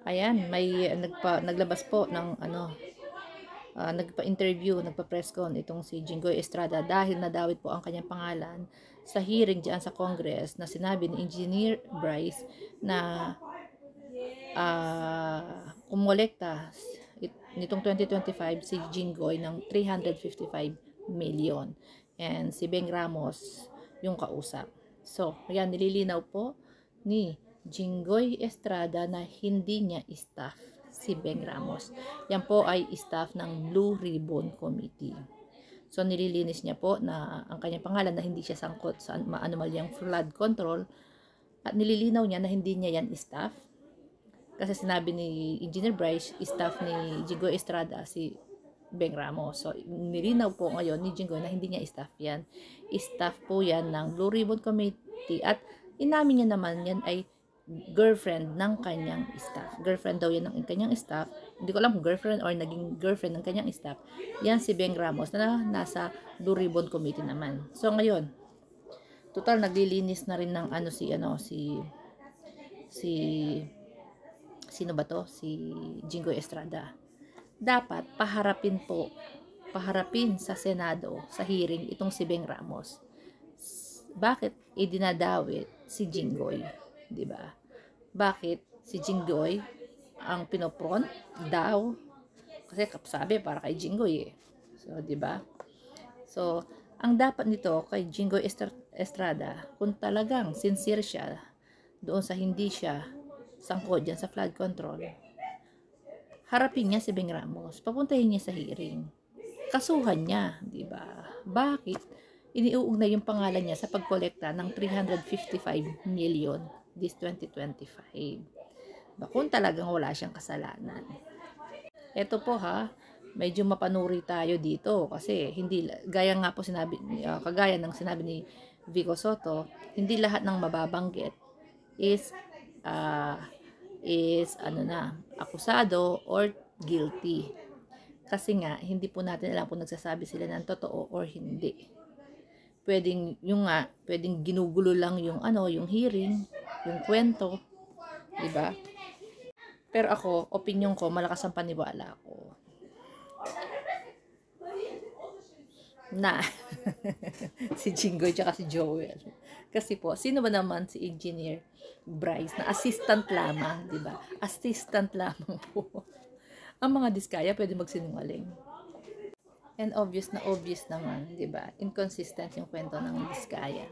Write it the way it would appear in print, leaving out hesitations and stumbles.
Ayan, may naglabas po ng nagpa-interview, nagpa-press con itong si Jinggoy Estrada dahil nadawit po ang kanyang pangalan sa hearing diyan sa Congress na sinabi ni Engineer Bryce na kumolekta nitong 2025 si Jinggoy ng 355 million and si Beng Ramos yung kausap. So, ayan, nililinaw po ni Jinggoy Estrada na hindi niya staff si Beng Ramos. Yan po ay staff ng Blue Ribbon Committee. So, nililinis niya po na ang kanyang pangalan na hindi siya sangkot sa anomalyang flood control at nililinaw niya na hindi niya yan staff. Kasi sinabi ni Engineer Bryce, staff ni Jinggoy Estrada si Beng Ramos. So, nilinaw po ngayon ni Jinggoy na hindi niya staff yan. Staff po yan ng Blue Ribbon Committee at inamin niya naman yan ay girlfriend ng kanyang staff. Girlfriend daw yan ng kanyang staff. Hindi ko alam kung girlfriend or naging girlfriend ng kanyang staff. Yan si Beng Ramos na nasa Blue Ribbon Committee naman. So ngayon, total naglilinis na rin ng sino ba to? Si Jinggoy Estrada. Dapat paharapin sa Senado sa hearing itong si Beng Ramos. Bakit idinadawit si Jinggoy? 'Di ba? Bakit si Jinggoy ang pinopront daw? Kasi sabi para kay Jinggoy eh. So, 'di ba? So, ang dapat nito kay Jinggoy Estrada, kung talagang sincere siya doon sa hindi siya sangkot diyan sa flood control, harapin niya si Beng Ramos, papuntahin niya sa hearing. Kasuhan niya, 'di ba? Bakit iniuugnay yung pangalan niya sa pagkolekta ng 355 million this 2025. Kung talagang wala siyang kasalanan. Ito po medyo mapanuri tayo dito kasi hindi gaya nga po kagaya ng sinabi ni Vico Soto, hindi lahat ng mababanggit is akusado or guilty. Kasi nga hindi po natin alam kung nagsasabi sila ng totoo or hindi. Pwedeng ginugulo lang yung hearing, yung kwento, 'di ba? Pero ako, opinion ko, malakas ang paniwala ko na si Jinggoy tsaka si Joel. Kasi po, sino ba naman si Engineer Bryce na assistant lamang, 'di ba? Assistant lamang po. Ang mga diskaya pwede magsinungaling. And obvious naman, 'di ba? Inconsistent yung kwento ng diskaya.